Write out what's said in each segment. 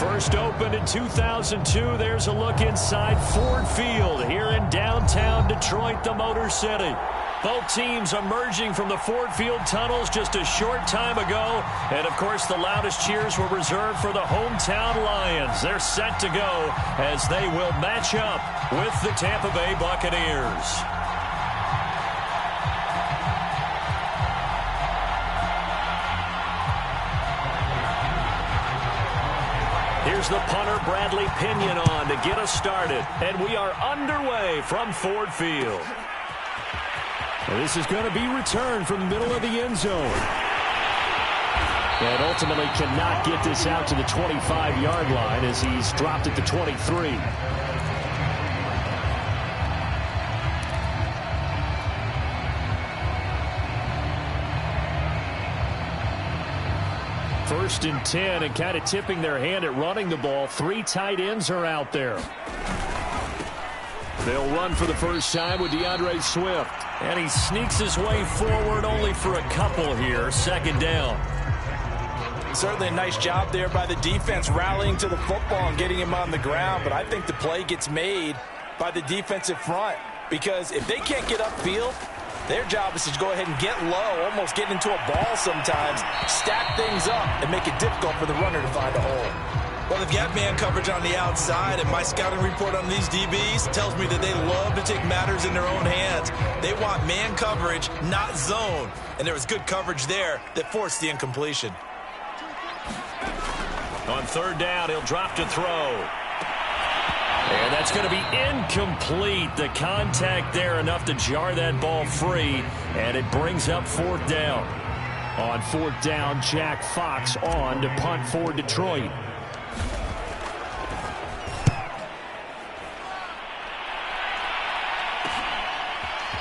First opened in 2002. There's a look inside Ford Field here in downtown Detroit, the Motor City. Both teams emerging from the Ford Field tunnels just a short time ago. And, of course, the loudest cheers were reserved for the hometown Lions. They're set to go as they will match up with the Tampa Bay Buccaneers. Here's the punter, Bradley Pinion, on to get us started. And we are underway from Ford Field. And this is going to be returned from the middle of the end zone. And ultimately cannot get this out to the 25-yard line as he's dropped at the 23. First and 10, and kind of tipping their hand at running the ball. 3 tight ends are out there. They'll run for the first time with DeAndre Swift. And he sneaks his way forward only for a couple here. Second down. Certainly a nice job there by the defense rallying to the football and getting him on the ground. But I think the play gets made by the defensive front. Because if they can't get upfield, their job is to go ahead and get low, almost get into a ball sometimes, stack things up, and make it difficult for the runner to find a hole. Well, they've got man coverage on the outside, and my scouting report on these DBs tells me that they love to take matters in their own hands. They want man coverage, not zone. And there was good coverage there that forced the incompletion. On third down, he'll drop to throw. And that's going to be incomplete. The contact there enough to jar that ball free, and it brings up fourth down. On fourth down, Jack Fox on to punt for Detroit.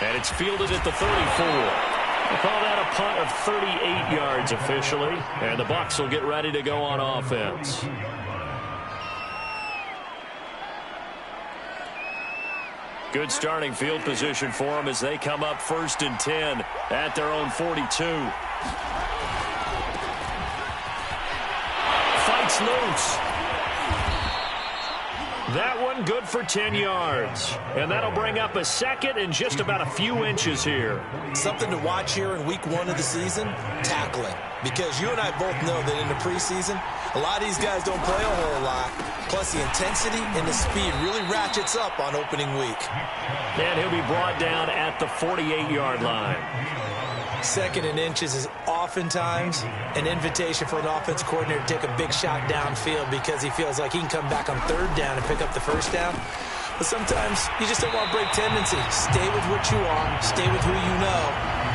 And it's fielded at the 34. We'll call that a punt of 38 yards officially, and the Bucs will get ready to go on offense. Good starting field position for them as they come up first and 10 at their own 42. Fights loose. That one good for 10 yards. And that'll bring up a second and just about a few inches here. Something to watch here in week 1 of the season, tackling. Because you and I both know that in the preseason, a lot of these guys don't play a whole lot. Plus the intensity and the speed really ratchets up on opening week. And he'll be brought down at the 48-yard line. Second and inches is oftentimes an invitation for an offense coordinator to take a big shot downfield because he feels like he can come back on third down and pick up the first down. But sometimes you just don't want to break tendency. Stay with what you are, stay with who you know,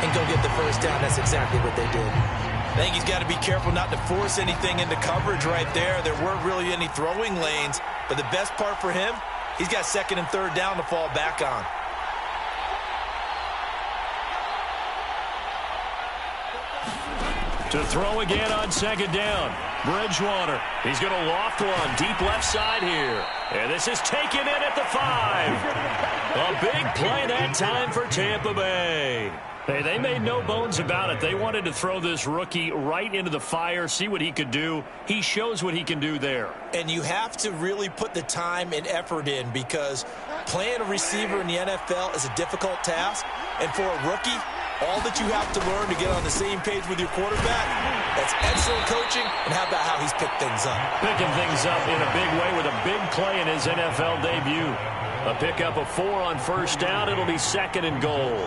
and go get the first down. That's exactly what they did. I think he's got to be careful not to force anything into coverage right there. There weren't really any throwing lanes, but the best part for him, he's got second and third down to fall back on. To throw again on second down. Bridgewater. He's going to loft one deep left side here. And this is taken in at the 5. A big play that time for Tampa Bay. Hey, they made no bones about it. They wanted to throw this rookie right into the fire, see what he could do. He shows what he can do there. And you have to really put the time and effort in because playing a receiver in the NFL is a difficult task. And for a rookie, all that you have to learn to get on the same page with your quarterback, that's excellent coaching. And how about how he's picked things up? Picking things up in a big way with a big play in his NFL debut. A pickup of 4 on first down. It'll be second and goal.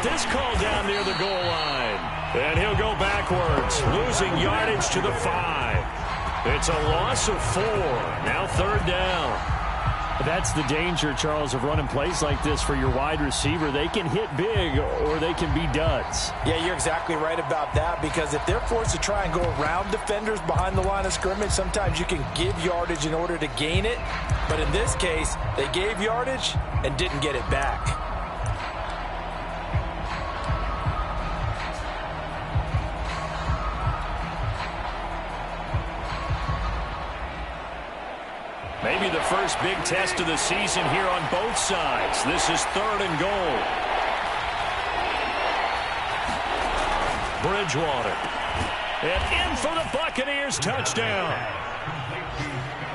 This call down near the goal line. And he'll go backwards, losing yardage to the 5. It's a loss of 4. Now third down. That's the danger, Charles, of running plays like this for your wide receiver. They can hit big or they can be duds. Yeah, you're exactly right about that because if they're forced to try and go around defenders behind the line of scrimmage, sometimes you can give yardage in order to gain it. But in this case, they gave yardage and didn't get it back. Maybe the first big test of the season here on both sides. This is 3rd and goal. Bridgewater. And in for the Buccaneers touchdown.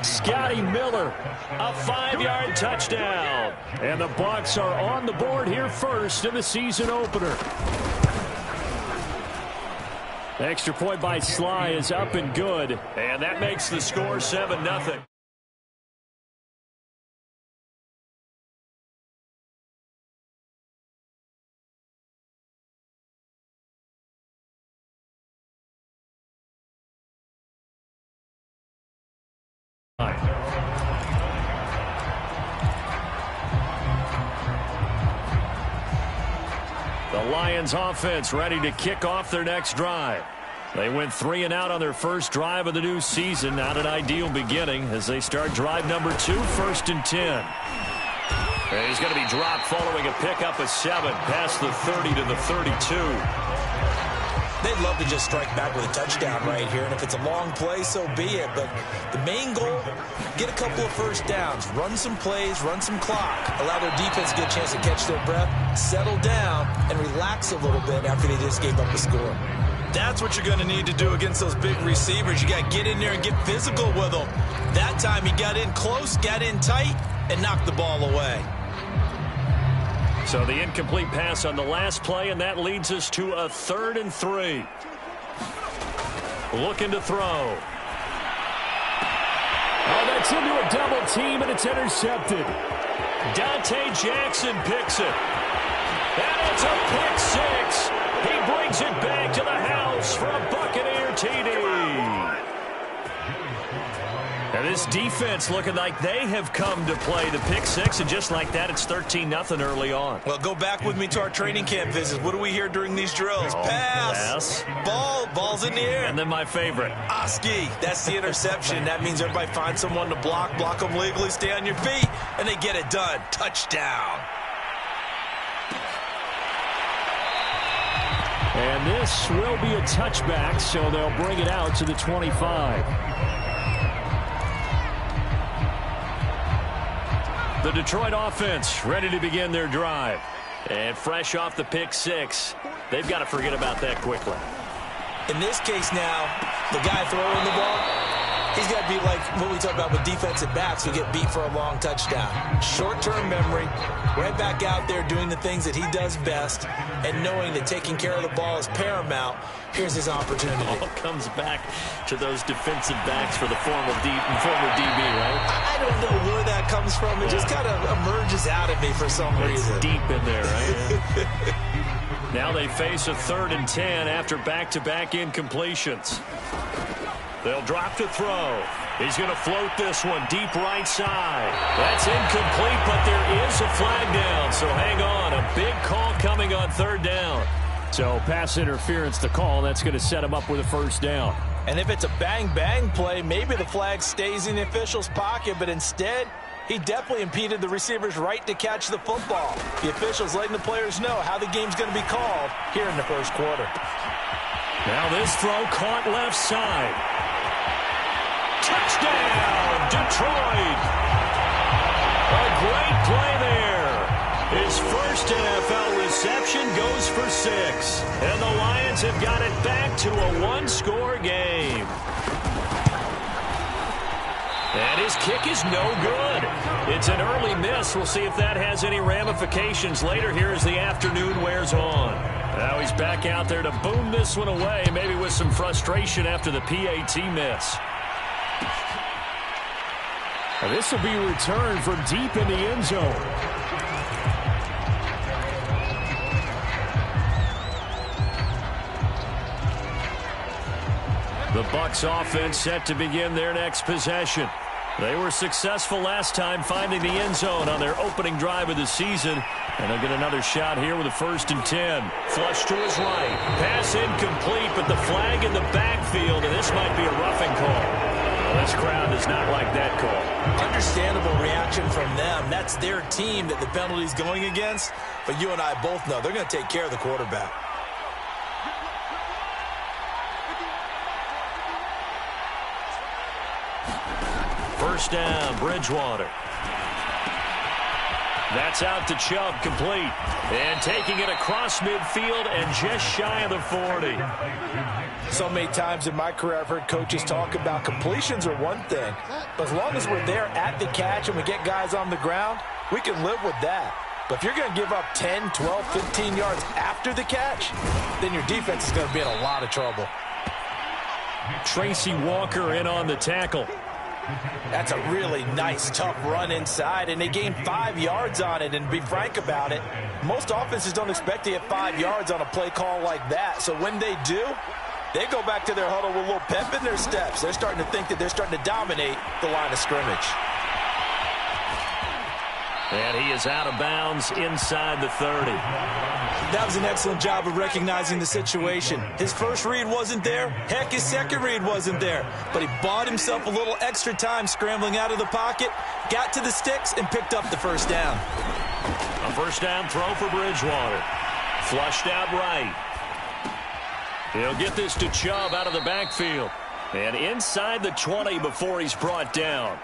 Scotty Miller, a 5-yard touchdown. And the Bucs are on the board here first in the season opener. Extra point by Sly is up and good. And that makes the score 7-0. The Lions offense ready to kick off their next drive. They went 3 and out on their first drive of the new season. Not an ideal beginning as they start drive number 2, 1st and 10. And he's going to be dropped following a pickup of 7 past the 30 to the 32. They'd love to just strike back with a touchdown right here, and if it's a long play, so be it. But the main goal, get a couple of first downs, run some plays, run some clock, allow their defense to get a chance to catch their breath, settle down, and relax a little bit after they just gave up a score. That's what you're going to need to do against those big receivers. You got to get in there and get physical with them. That time he got in close, got in tight, and knocked the ball away. So the incomplete pass on the last play, and that leads us to a 3rd and 3. Looking to throw. Oh, that's into a double team, and it's intercepted. Dante Jackson picks it. And it's a pick 6. He brings it back to the house for a Buccaneer TD. And this defense looking like they have come to play the pick 6, and just like that, it's 13-0 early on. Well, go back with me to our training camp visits. What do we hear during these drills? Pass. Ball's in the air. And then my favorite. Oski, that's the interception. That means everybody finds someone to block them legally, stay on your feet, and they get it done. Touchdown. And this will be a touchback, so they'll bring it out to the 25. The Detroit offense ready to begin their drive. And fresh off the pick 6, they've got to forget about that quickly. In this case now, the guy throwing the ball, he's got to be like what we talk about with defensive backs who get beat for a long touchdown. Short-term memory, right back out there doing the things that he does best, and knowing that taking care of the ball is paramount. Here's his opportunity. It all comes back to those defensive backs for the former DB, right? I don't know where that comes from. It just kind of emerges out of me for some reason. It's deep in there, right? Now they face a 3rd and 10 after back-to-back incompletions. They'll drop to throw. He's going to float this one deep right side. That's incomplete, but there is a flag down, so hang on. A big call coming on 3rd down. So pass interference the call. That's going to set him up with a 1st down. And if it's a bang-bang play, maybe the flag stays in the official's pocket, but instead, he definitely impeded the receiver's right to catch the football. The officials letting the players know how the game's going to be called here in the 1st quarter. Now this throw caught left side. Touchdown, Detroit! A great play there. His first NFL reception goes for 6. And the Lions have got it back to a 1-score game. And his kick is no good. It's an early miss. We'll see if that has any ramifications later here as the afternoon wears on. Now he's back out there to boom this one away, maybe with some frustration after the PAT miss. Now this will be returned from deep in the end zone. The Bucs offense set to begin their next possession. They were successful last time finding the end zone on their opening drive of the season. And they'll get another shot here with a 1st and 10. Flush to his right. Pass incomplete, but the flag in the backfield, and this might be a roughing call. Well, this crowd does not like that call. Understandable reaction from them. That's their team that the penalty's going against. But you and I both know they're going to take care of the quarterback. First down, Bridgewater. That's out to Chubb, complete. And taking it across midfield and just shy of the 40. So many times in my career I've heard coaches talk about completions are one thing, but as long as we're there at the catch and we get guys on the ground, we can live with that. But if you're going to give up 10, 12, 15 yards after the catch, then your defense is going to be in a lot of trouble. Tracy Walker in on the tackle. That's a really nice, tough run inside, and they gained 5 yards on it. And to be frank about it, most offenses don't expect to get 5 yards on a play call like that. So when they do, they go back to their huddle with a little pep in their steps. They're starting to think that they're starting to dominate the line of scrimmage. And he is out of bounds inside the 30. That was an excellent job of recognizing the situation. His first read wasn't there. Heck, his second read wasn't there. But he bought himself a little extra time scrambling out of the pocket, got to the sticks, and picked up the first down. A first down throw for Bridgewater. Flushed out right. He'll get this to Chubb out of the backfield. And inside the 20 before he's brought down.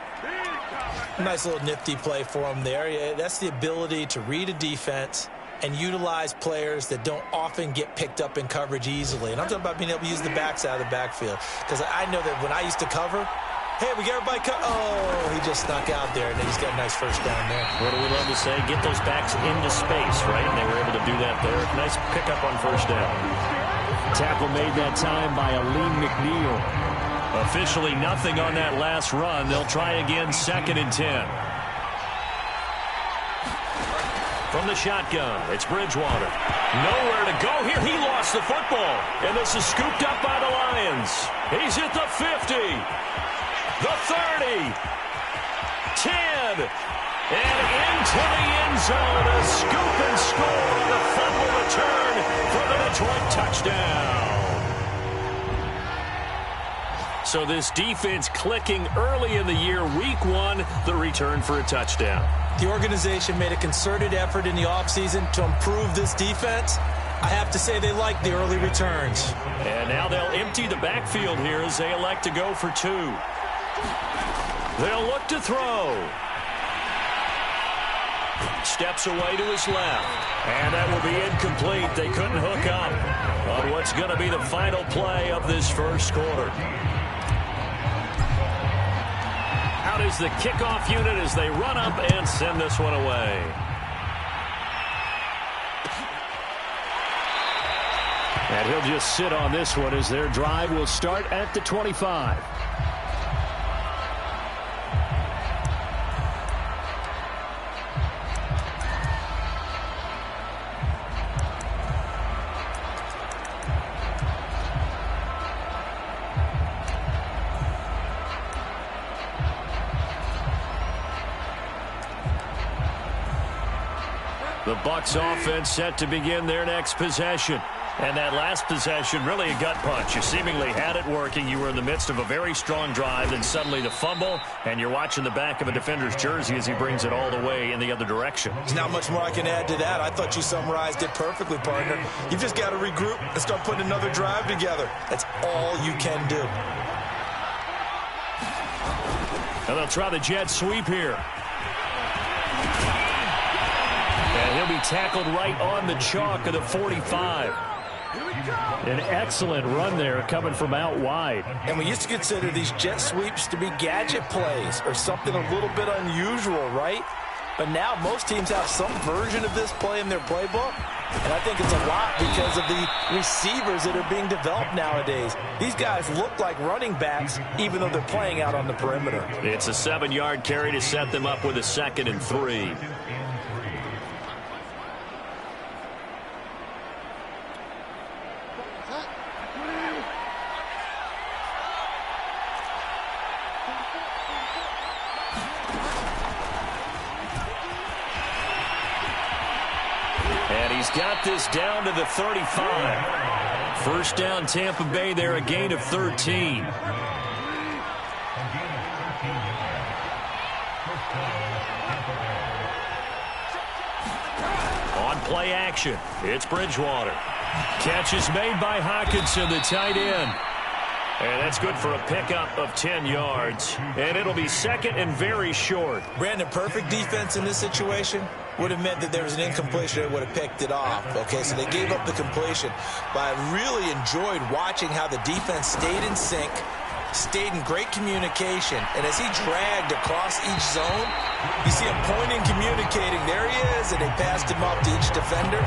Nice little nifty play for him there. That's the ability to read a defense and utilize players that don't often get picked up in coverage easily. And I'm talking about being able to use the backs out of the backfield. Because I know that when I used to cover, hey, we got everybody cut. Oh, he just snuck out there, and he's got a nice first down there. What do we love to say? Get those backs into space, right? And they were able to do that there. Nice pickup on first down. Tackle made that time by Aleem McNeil. Officially nothing on that last run. They'll try again, 2nd and 10. From the shotgun, it's Bridgewater. Nowhere to go here. He lost the football. And this is scooped up by the Lions. He's at the 50. The 30. 10. And into the end zone. A scoop and score on a fumble return for the Detroit touchdown. So this defense clicking early in the year. Week 1, the return for a touchdown. The organization made a concerted effort in the offseason to improve this defense. I have to say they like the early returns. And now they'll empty the backfield here as they elect to go for 2. They'll look to throw. Steps away to his left. And that will be incomplete. They couldn't hook up on what's going to be the final play of this first quarter. Out is the kickoff unit as they run up and send this one away. And he'll just sit on this one as their drive will start at the 25. The Bucs offense set to begin their next possession. And that last possession, really a gut punch. You seemingly had it working. You were in the midst of a very strong drive, and suddenly the fumble, and you're watching the back of a defender's jersey as he brings it all the way in the other direction. There's not much more I can add to that. I thought you summarized it perfectly, partner. You've just got to regroup and start putting another drive together. That's all you can do. And they'll try the jet sweep here. And he'll be tackled right on the chalk of the 45. An excellent run there coming from out wide. And we used to consider these jet sweeps to be gadget plays or something a little bit unusual, right? But now most teams have some version of this play in their playbook. And I think it's a lot because of the receivers that are being developed nowadays. These guys look like running backs even though they're playing out on the perimeter. It's a 7-yard carry to set them up with a 2nd and 3. Got this down to the 35. First down, Tampa Bay there, a gain of 13. On play action, it's Bridgewater. Catch is made by Hockenson, the tight end. And that's good for a pickup of 10 yards. And it'll be second and very short. Brandon, perfect defense in this situation would have meant that there was an incompletion that would have picked it off. Okay, so they gave up the completion. But I really enjoyed watching how the defense stayed in sync, stayed in great communication. And as he dragged across each zone, you see him pointing, communicating. There he is, and they passed him up to each defender.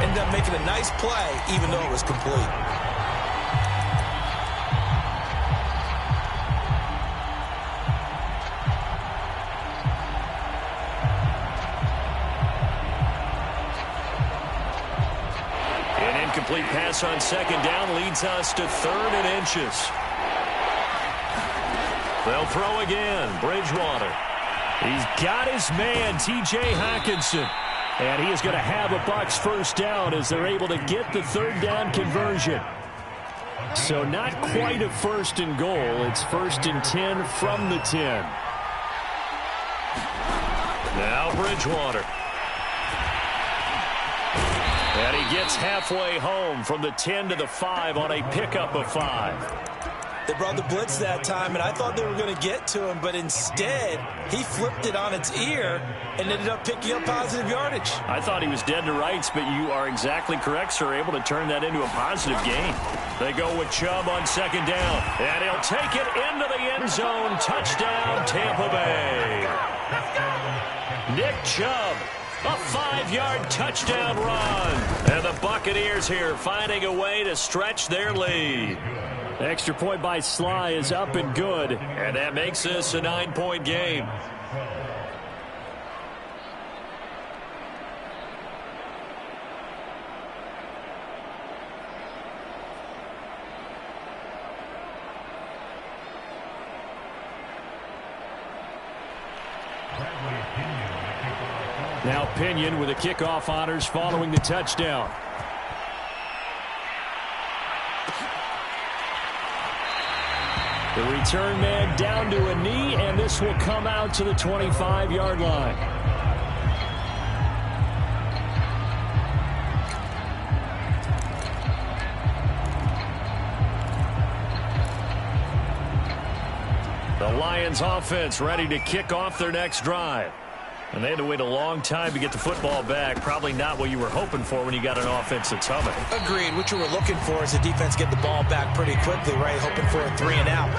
Ended up making a nice play, even though it was complete. Incomplete pass on second down leads us to 3rd and inches. They'll throw again. Bridgewater. He's got his man, T.J. Hockenson. And he is going to have a Bucs first down as they're able to get the 3rd down conversion. So not quite a 1st and goal. It's 1st and 10 from the 10. Now Bridgewater. And he gets halfway home from the 10 to the 5 on a pickup of 5. They brought the blitz that time, and I thought they were going to get to him, but instead, he flipped it on its ear and ended up picking up positive yardage. I thought he was dead to rights, but you are exactly correct, sir, able to turn that into a positive gain. They go with Chubb on second down, and he'll take it into the end zone. Touchdown, Tampa Bay. Nick Chubb. A 5-yard touchdown run. And the Buccaneers here finding a way to stretch their lead. Extra point by Sly is up and good. And that makes this a 9-point game. Now Pinion with the kickoff honors following the touchdown. The return man down to a knee, and this will come out to the 25-yard line. The Lions offense ready to kick off their next drive. And they had to wait a long time to get the football back. Probably not what you were hoping for when you got an offense that's humming. Agreed. What you were looking for is the defense get the ball back pretty quickly, right? Hoping for a 3 and out.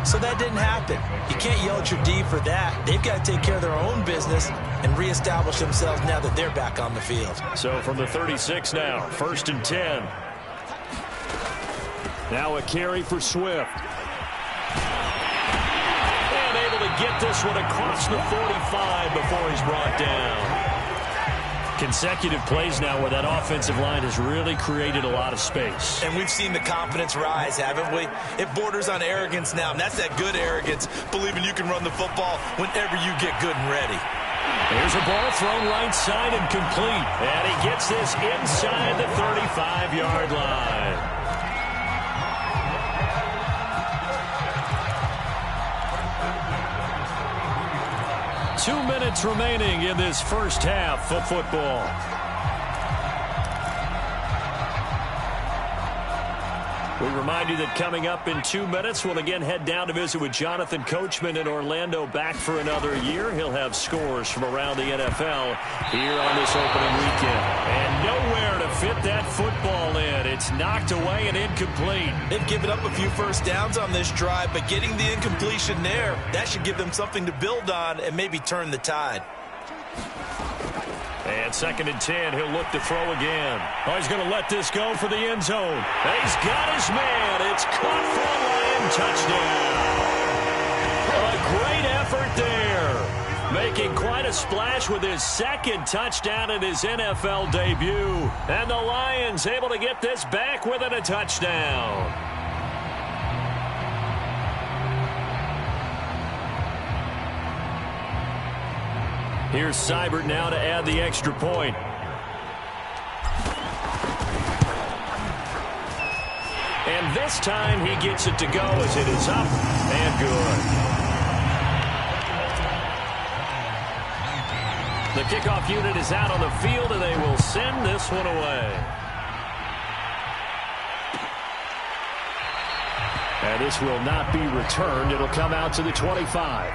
So that didn't happen. You can't yell at your D for that. They've got to take care of their own business and reestablish themselves now that they're back on the field. So from the 36 now, 1st and 10. Now a carry for Swift. Get this one across the 45 before he's brought down. Consecutive plays now where that offensive line has really created a lot of space. And we've seen the confidence rise, haven't we? It borders on arrogance now, and that's that good arrogance, believing you can run the football whenever you get good and ready. Here's a ball thrown right side and complete. And he gets this inside the 35-yard line. 2 minutes remaining in this first half of football. We remind you that coming up in 2 minutes, we'll again head down to visit with Jonathan Coachman in Orlando, back for another year. He'll have scores from around the NFL here on this opening weekend. And nowhere to fit that football in. It's knocked away and incomplete. They've given up a few first downs on this drive, but getting the incompletion there, that should give them something to build on and maybe turn the tide. And 2nd and 10, he'll look to throw again. Oh, he's going to let this go for the end zone. And he's got his man. It's caught for a Lion touchdown. A great effort there. Making quite a splash with his 2nd touchdown in his NFL debut. And the Lions able to get this back within a touchdown. Here's Seibert now to add the extra point. And this time he gets it to go as it is up and good. The kickoff unit is out on the field, and they will send this one away. And this will not be returned. It'll come out to the 25.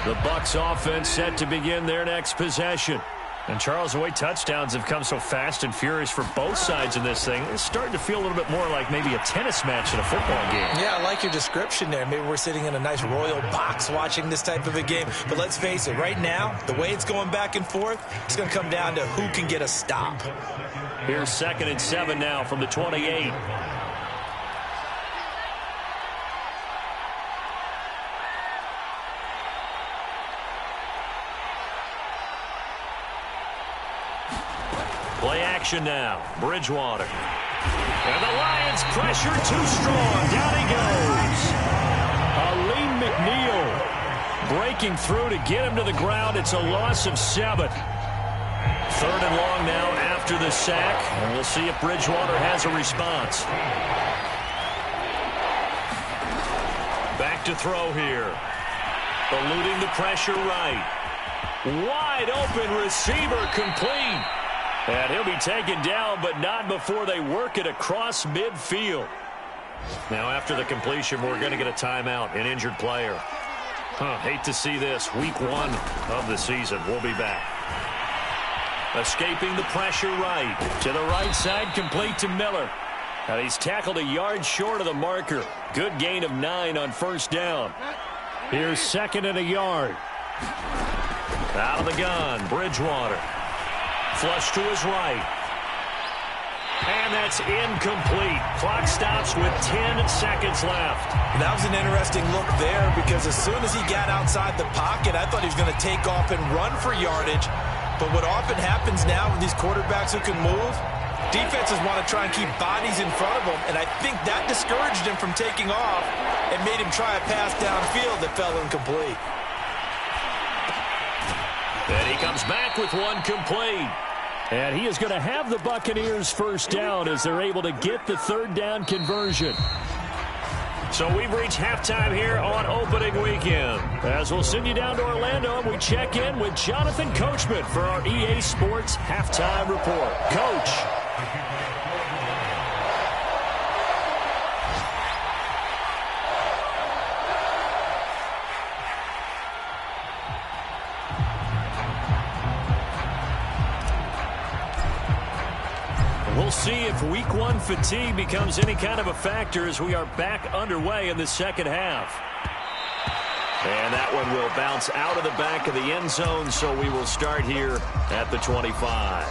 The Bucs offense set to begin their next possession. And Charles, the way touchdowns have come so fast and furious for both sides in this thing, it's starting to feel a little bit more like maybe a tennis match in a football game. Yeah, I like your description there. Maybe we're sitting in a nice royal box watching this type of a game. But let's face it, right now, the way it's going back and forth, it's going to come down to who can get a stop. Here's 2nd and 7 now from the 28. Play action now. Bridgewater. And the Lions pressure too strong. Down he goes. Aleem McNeil breaking through to get him to the ground. It's a loss of 7. 3rd and long now after the sack. And we'll see if Bridgewater has a response. Back to throw here. Eluding the pressure right. Wide open receiver complete. And he'll be taken down, but not before they work it across midfield. Now, after the completion, we're going to get a timeout, an injured player. Hate to see this. Week 1 of the season. We'll be back. Escaping the pressure right. To the right side, complete to Miller. Now, he's tackled a yard short of the marker. Good gain of 9 on 1st down. Here's 2nd and a yard. Out of the gun, Bridgewater. Flush to his right. And that's incomplete. Clock stops with 10 seconds left. That was an interesting look there because as soon as he got outside the pocket, I thought he was going to take off and run for yardage. But what often happens now with these quarterbacks who can move, defenses want to try and keep bodies in front of them, and I think that discouraged him from taking off and made him try a pass downfield that fell incomplete. And he comes back with one complete. And he is going to have the Buccaneers 1st down as they're able to get the 3rd down conversion. So we've reached halftime here on opening weekend. As we'll send you down to Orlando, and we check in with Jonathan Coachman for our EA Sports Halftime Report. Coach. We'll see if Week 1 fatigue becomes any kind of a factor as we are back underway in the 2nd half. And that one will bounce out of the back of the end zone, so we will start here at the 25.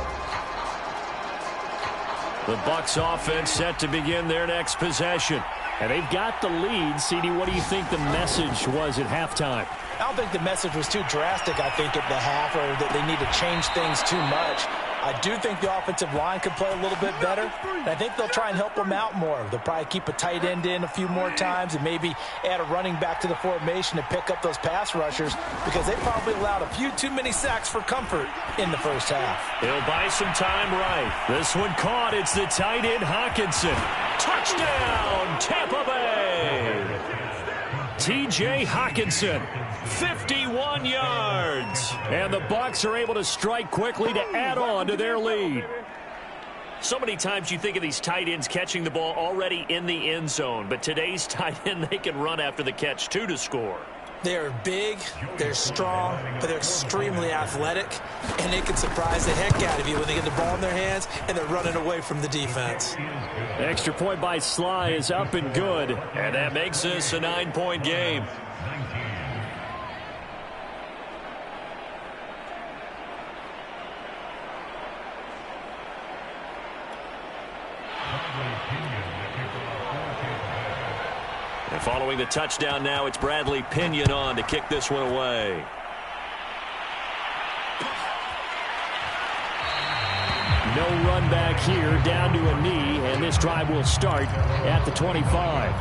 The Bucs offense set to begin their next possession. And they've got the lead. CD, what do you think the message was at halftime? I don't think the message was too drastic, I think, at the half, or that they need to change things too much. I do think the offensive line could play a little bit better, and I think they'll try and help them out more. They'll probably keep a tight end in a few more times and maybe add a running back to the formation to pick up those pass rushers because they probably allowed a few too many sacks for comfort in the 1st half. He'll buy some time right. This one caught. It's the tight end Hockenson. Touchdown, Tampa Bay. T.J. Hockenson, 51 yards. And the Bucs are able to strike quickly to add on to their lead. So many times you think of these tight ends catching the ball already in the end zone, but today's tight end, they can run after the catch, too, to score. They're big, they're strong, but they're extremely athletic, and they can surprise the heck out of you when they get the ball in their hands and they're running away from the defense. Extra point by Sly is up and good, and that makes this a 9-point game. And following the touchdown now, it's Bradley Pinion on to kick this one away. No run back here, down to a knee, and this drive will start at the 25.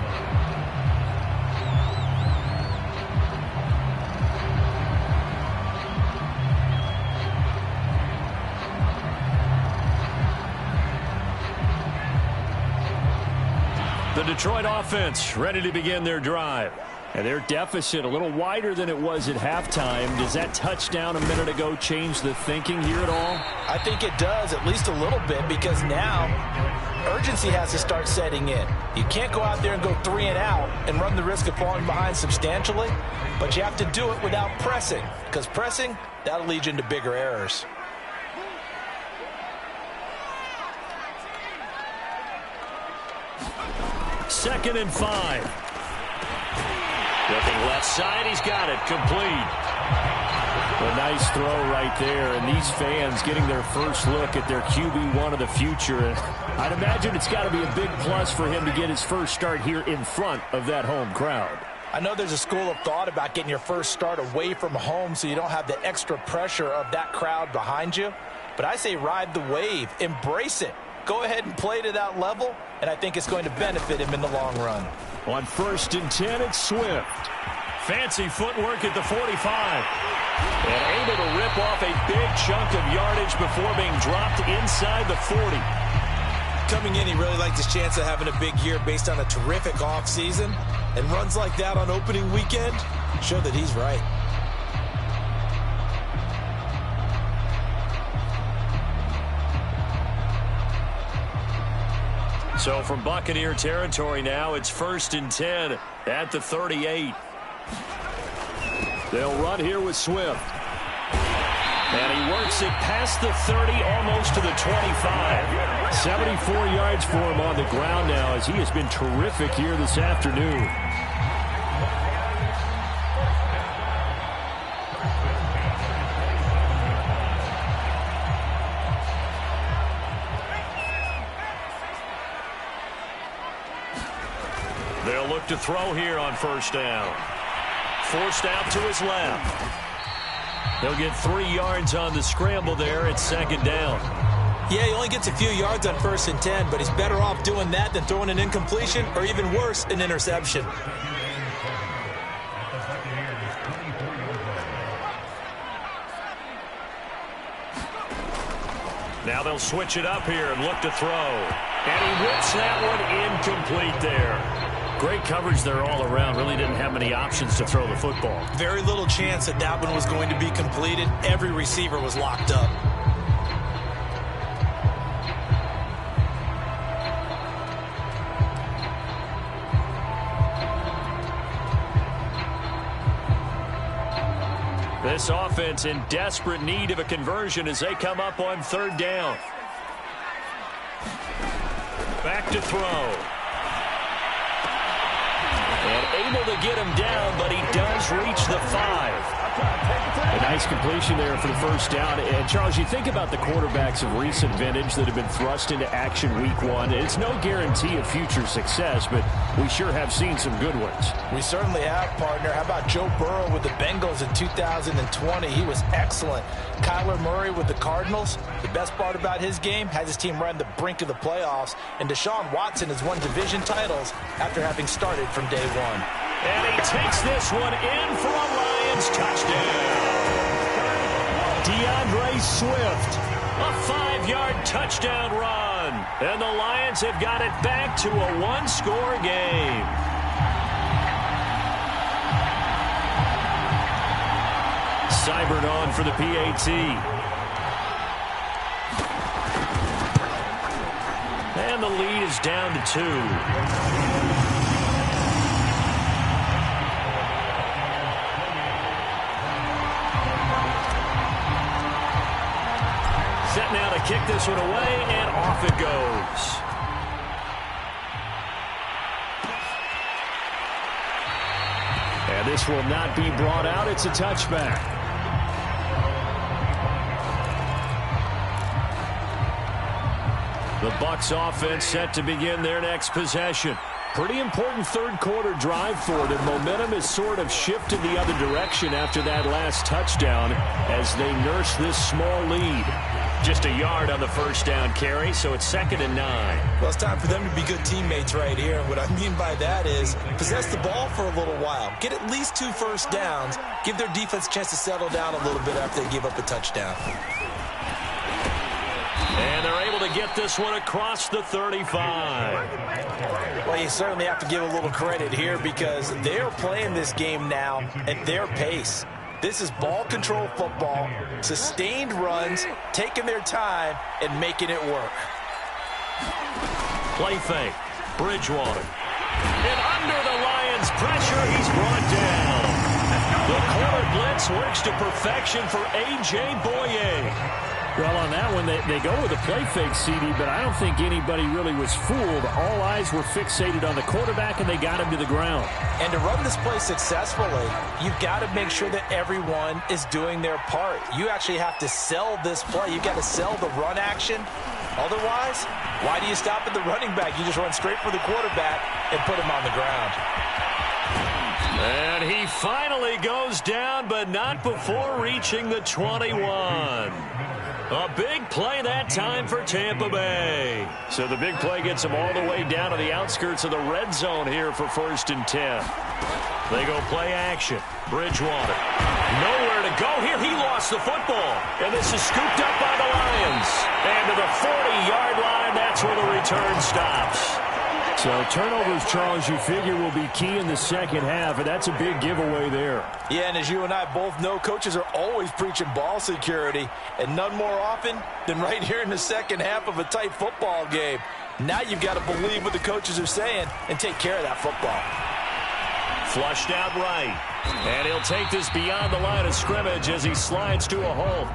Detroit offense ready to begin their drive. And their deficit a little wider than it was at halftime. Does that touchdown a minute ago change the thinking here at all? I think it does, at least a little bit, because now urgency has to start setting in. You can't go out there and go 3 and out and run the risk of falling behind substantially, but you have to do it without pressing, because pressing, that'll lead you into bigger errors. Second and 5. Looking left side, he's got it, complete. A nice throw right there, and these fans getting their first look at their QB1 of the future. I'd imagine it's got to be a big plus for him to get his first start here in front of that home crowd. I know there's a school of thought about getting your first start away from home so you don't have the extra pressure of that crowd behind you, but I say ride the wave, embrace it. Go ahead and play to that level, and I think it's going to benefit him in the long run. On 1st and 10, it's Swift. Fancy footwork at the 45. And able to rip off a big chunk of yardage before being dropped inside the 40. Coming in, he really liked his chance of having a big year based on a terrific offseason. And runs like that on opening weekend show that he's right. So from Buccaneer territory now, it's 1st and 10 at the 38. They'll run here with Swift. And he works it past the 30, almost to the 25. 74 yards for him on the ground now, as he has been terrific here this afternoon. They'll look to throw here on 1st down. Forced out to his left. They'll get 3 yards on the scramble there at 2nd down. Yeah, he only gets a few yards on 1st and 10, but he's better off doing that than throwing an incompletion, or even worse, an interception. Now they'll switch it up here and look to throw. And he whips that one incomplete there. Great coverage there all around. Really didn't have many options to throw the football. Very little chance that that one was going to be completed. Every receiver was locked up. This offense in desperate need of a conversion as they come up on 3rd down. Back to throw. And able to get him down, but he does reach the 5. A nice completion there for the 1st down. And, Charles, you think about the quarterbacks of recent vintage that have been thrust into action week 1. It's no guarantee of future success, but we sure have seen some good ones. We certainly have, partner. How about Joe Burrow with the Bengals in 2020? He was excellent. Kyler Murray with the Cardinals. The best part about his game, has his team right on the brink of the playoffs. And Deshaun Watson has won division titles after having started from day 1. And he takes this one in for a Lions touchdown. DeAndre Swift, a 5-yard touchdown run. And the Lions have got it back to a 1-score game. Seibert on for the PAT. And the lead is down to 2. Set now to kick this one away, and off it goes. And this will not be brought out. It's a touchback. The Bucs offense set to begin their next possession. Pretty important 3rd quarter drive for them. Momentum has sort of shifted the other direction after that last touchdown as they nurse this small lead. Just a yard on the 1st down carry, so it's 2nd and 9. Well, it's time for them to be good teammates right here. What I mean by that is possess the ball for a little while. Get at least 2 first downs. Give their defense a chance to settle down a little bit after they give up a touchdown. And they're able to get this one across the 35. Well, you certainly have to give a little credit here because they're playing this game now at their pace. This is ball control football, sustained runs, taking their time, and making it work. Play fake. Bridgewater. And under the Lions' pressure, he's brought down. The corner blitz works to perfection for A.J. Boye. Well, on that one, they go with a play fake, CD, but I don't think anybody really was fooled. All eyes were fixated on the quarterback, and they got him to the ground. And to run this play successfully, you've got to make sure that everyone is doing their part. You actually have to sell this play. You've got to sell the run action. Otherwise, why do you stop at the running back? You just run straight for the quarterback and put him on the ground. And he finally goes down, but not before reaching the 21. A big play that time for Tampa Bay. So the big play gets them all the way down to the outskirts of the red zone here for 1st and 10. They go play action. Bridgewater. Nowhere to go here. He lost the football. And this is scooped up by the Lions. And to the 40-yard line, that's where the return stops. So turnovers, Charles, you figure will be key in the second half, and that's a big giveaway there. Yeah, and as you and I both know, coaches are always preaching ball security, and none more often than right here in the second half of a tight football game. Now you've got to believe what the coaches are saying and take care of that football. Flushed out right. And he'll take this beyond the line of scrimmage as he slides to a hole.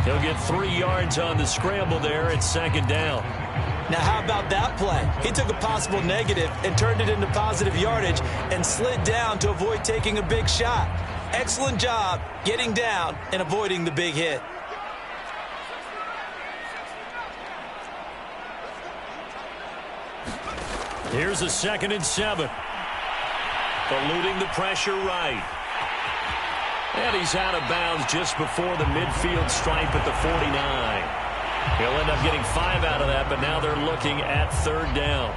He'll get 3 yards on the scramble there at 2nd down. Now, how about that play? He took a possible negative and turned it into positive yardage and slid down to avoid taking a big shot. Excellent job getting down and avoiding the big hit. Here's a 2nd and 7. Eluding the pressure right. And he's out of bounds just before the midfield stripe at the 49. He'll end up getting 5 out of that, but now they're looking at 3rd down.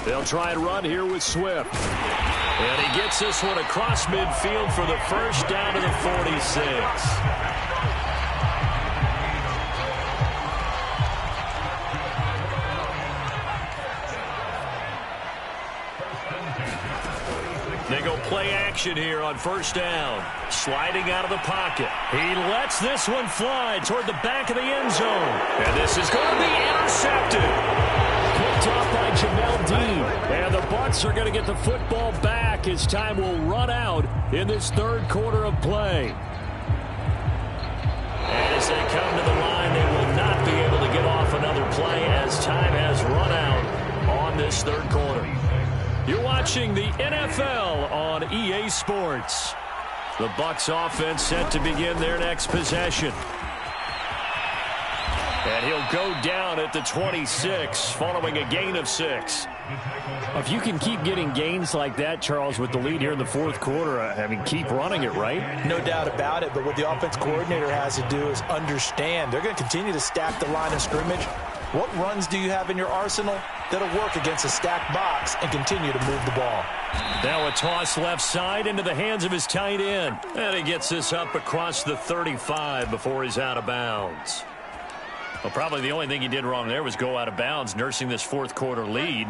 They'll try and run here with Swift. And he gets this one across midfield for the 1st down to the 46. They go play action here on 1st down. Sliding out of the pocket. He lets this one fly toward the back of the end zone. And this is going to be intercepted. Picked off by Jamel Dean. And the Bucs are going to get the football back as time will run out in this 3rd quarter of play. And as they come to the line, they will not be able to get off another play as time has run out on this 3rd quarter. You're watching the NFL on EA Sports. The Bucs offense set to begin their next possession. And he'll go down at the 26 following a gain of 6. If you can keep getting gains like that, Charles, with the lead here in the 4th quarter, I mean, keep running it, right? No doubt about it, but what the offense coordinator has to do is understand. They're going to continue to stack the line of scrimmage. What runs do you have in your arsenal that'll work against a stacked box and continue to move the ball? Now a toss left side into the hands of his tight end. And he gets this up across the 35 before he's out of bounds. Well, probably the only thing he did wrong there was go out of bounds, nursing this 4th quarter lead.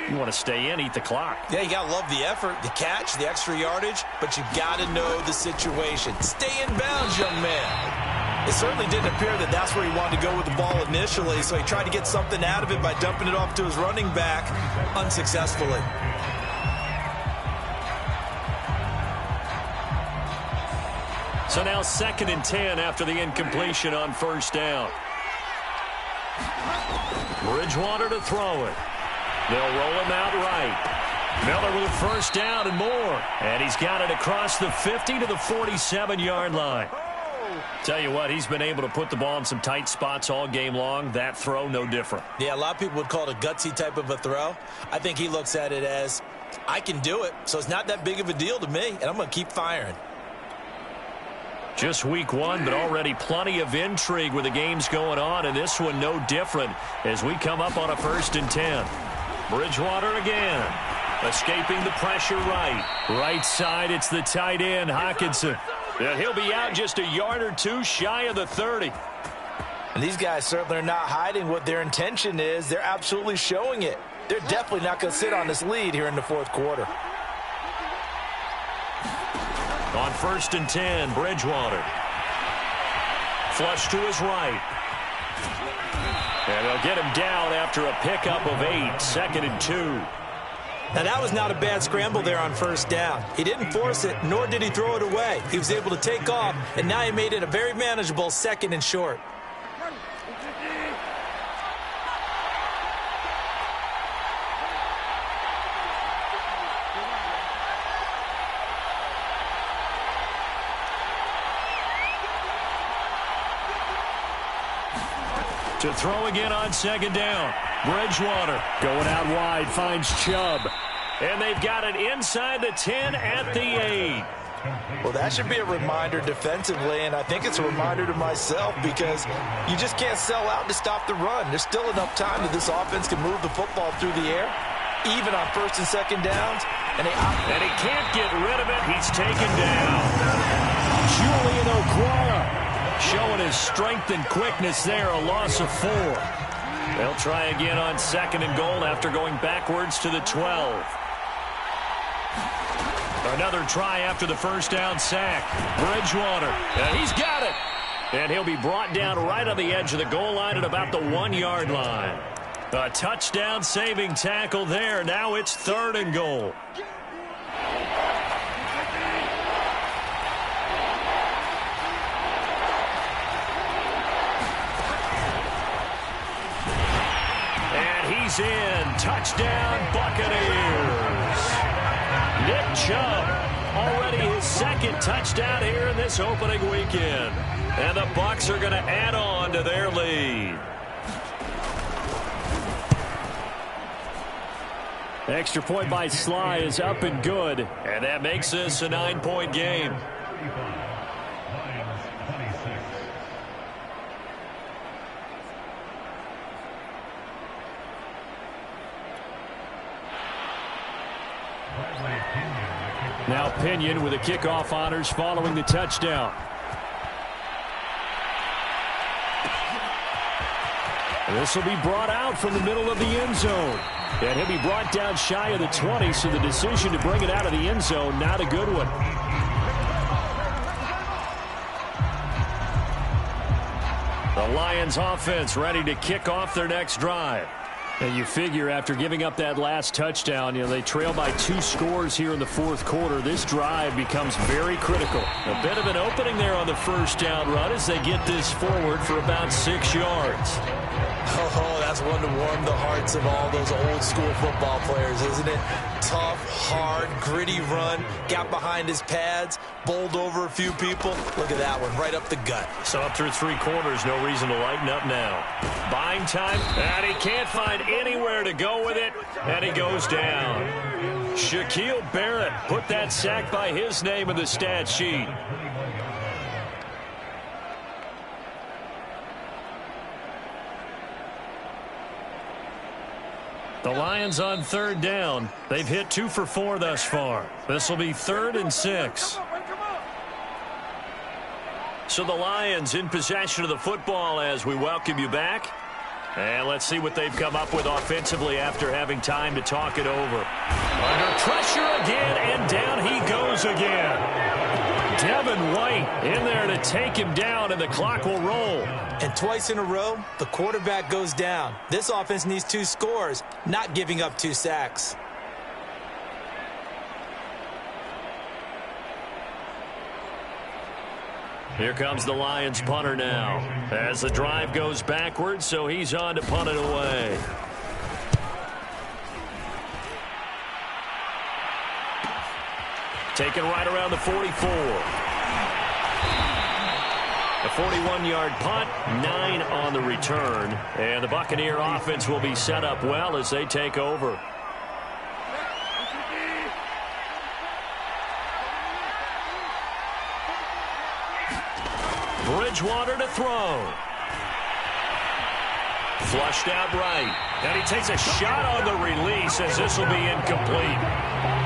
You want to stay in, eat the clock. Yeah, you got to love the effort, the catch, the extra yardage, but you've got to know the situation. Stay in bounds, young man. It certainly didn't appear that that's where he wanted to go with the ball initially, so he tried to get something out of it by dumping it off to his running back unsuccessfully. So now 2nd and 10 after the incompletion on 1st down. Bridgewater to throw it. They'll roll him out right. Miller with a 1st down and more. And he's got it across the 50 to the 47-yard line. Tell you what, he's been able to put the ball in some tight spots all game long. That throw, no different. Yeah, a lot of people would call it a gutsy type of a throw. I think he looks at it as, I can do it, so it's not that big of a deal to me, and I'm going to keep firing. Just week 1, but already plenty of intrigue with the games going on, and this one no different as we come up on a 1st and 10. Bridgewater again. Escaping the pressure right. Right side, it's the tight end, Hockenson. And he'll be out just a yard or two shy of the 30. And these guys certainly are not hiding what their intention is. They're absolutely showing it. They're definitely not going to sit on this lead here in the fourth quarter. On 1st and 10, Bridgewater. Flush to his right. And they'll get him down after a pickup of 8, 2nd and 2. Now, that was not a bad scramble there on 1st down. He didn't force it, nor did he throw it away. He was able to take off, and now he made it a very manageable 2nd and short. To throw again on 2nd down. Bridgewater going out wide, finds Chubb. And they've got it inside the 10 at the 8. Well, that should be a reminder defensively, and I think it's a reminder to myself because you just can't sell out to stop the run. There's still enough time that this offense can move the football through the air, even on 1st and 2nd downs. And he can't get rid of it. He's taken down. Julian Okwara showing his strength and quickness there, a loss of 4. They'll try again on 2nd and goal after going backwards to the 12. Another try after the 1st down sack. Bridgewater, and he's got it. And he'll be brought down right on the edge of the goal line at about the 1-yard line. A touchdown saving tackle there. Now it's 3rd and goal. He's in. Touchdown, Buccaneers. Nick Chubb, already his 2nd touchdown here in this opening weekend. And the Bucs are going to add on to their lead. Extra point by Sly is up and good. And that makes this a 9-point game. Now Pinion with the kickoff honors following the touchdown. This will be brought out from the middle of the end zone. And he'll be brought down shy of the 20, so the decision to bring it out of the end zone, not a good one. The Lions offense ready to kick off their next drive. And you figure after giving up that last touchdown, they trail by 2 scores here in the 4th quarter. This drive becomes very critical. A bit of an opening there on the 1st down run as they get this forward for about 6 yards. Oh, that's one to warm the hearts of all those old school football players, isn't it? Tough, hard, gritty run, got behind his pads, bowled over a few people. Look at that one, right up the gut. So up through 3 quarters, no reason to lighten up now. Buying time, and he can't find anywhere to go with it, and he goes down. Shaquille Barrett put that sack by his name in the stat sheet. The Lions on 3rd down. They've hit 2 for 4 thus far. This will be 3rd and 6. So the Lions in possession of the football as we welcome you back. And let's see what they've come up with offensively after having time to talk it over. Under pressure again, and down he goes again. Devin White in there to take him down, and the clock will roll. And twice in a row, the quarterback goes down. This offense needs 2 scores, not giving up 2 sacks. Here comes the Lions punter now as the drive goes backwards, so he's on to punt it away. Taken right around the 44. A 41-yard punt, 9 on the return. And the Buccaneer offense will be set up well as they take over. Bridgewater to throw. Flushed out right. And he takes a shot on the release as this will be incomplete.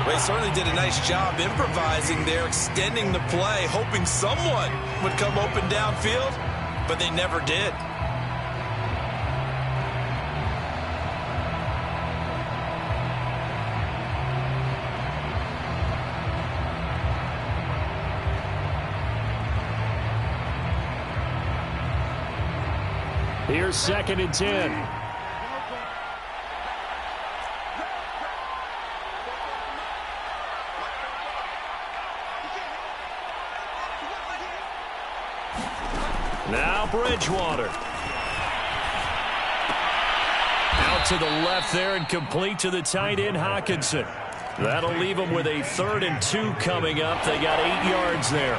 Well, he certainly did a nice job improvising there, extending the play, hoping someone would come open downfield, but they never did. Here's 2nd and 10. Now Bridgewater. Out to the left there and complete to the tight end Hockenson. That'll leave them with a 3rd and 2 coming up. They got 8 yards there.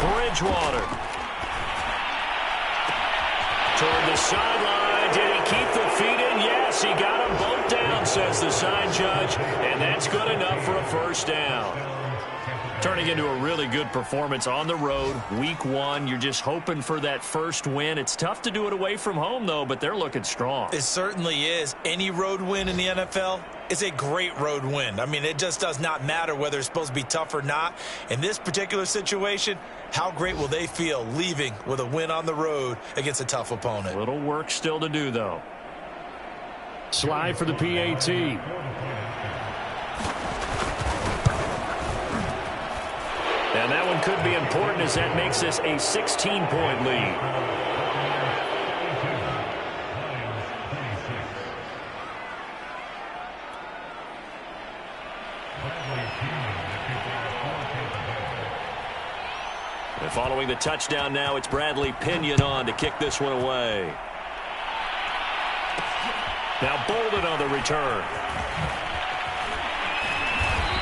Bridgewater. Toward the sideline. Did he keep the feet in? Yes, he got them both down, says the sign judge. And that's good enough for a first down. Turning into a really good performance on the road. Week 1, you're just hoping for that first win. It's tough to do it away from home, though, but they're looking strong. It certainly is. Any road win in the NFL is a great road win. I mean, it just does not matter whether it's supposed to be tough or not. In this particular situation, how great will they feel leaving with a win on the road against a tough opponent? Little work still to do, though. Slide for the PAT. And that one could be important as that makes this a 16-point lead. And following the touchdown now, it's Bradley Pinion on to kick this one away. Now Bolden on the return.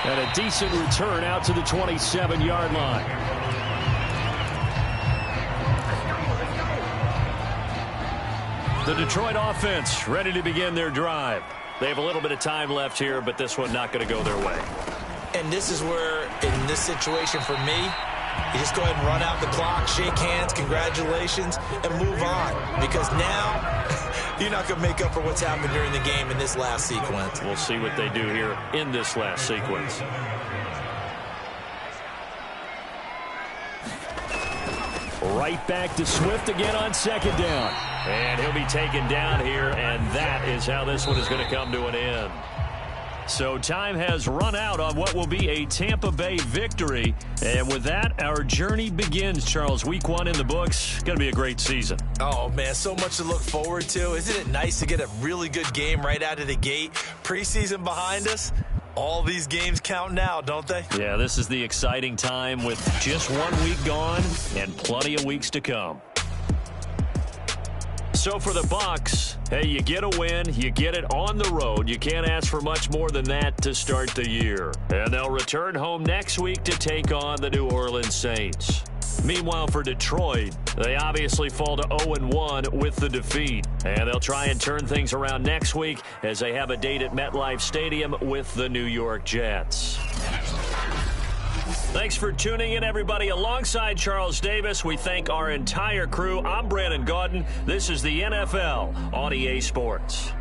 And a decent return out to the 27-yard line. The Detroit offense ready to begin their drive. They have a little bit of time left here, but this one not going to go their way. And this is where, in this situation for me, you just go ahead and run out the clock, shake hands, congratulations, and move on. Because now you're not going to make up for what's happened during the game in this last sequence. We'll see what they do here in this last sequence. Right back to Swift again on 2nd down. And he'll be taken down here, and that is how this one is going to come to an end. So time has run out on what will be a Tampa Bay victory. And with that, our journey begins, Charles. Week 1 in the books. Going to be a great season. Oh, man, so much to look forward to. Isn't it nice to get a really good game right out of the gate? Preseason behind us. All these games count now, don't they? Yeah, this is the exciting time with just 1 week gone and plenty of weeks to come. So for the Bucs, hey, you get a win, you get it on the road. You can't ask for much more than that to start the year. And they'll return home next week to take on the New Orleans Saints. Meanwhile, for Detroit, they obviously fall to 0-1 with the defeat. And they'll try and turn things around next week as they have a date at MetLife Stadium with the New York Jets. Thanks for tuning in, everybody. Alongside Charles Davis, we thank our entire crew. I'm Brandon Gaudin. This is the NFL on EA Sports.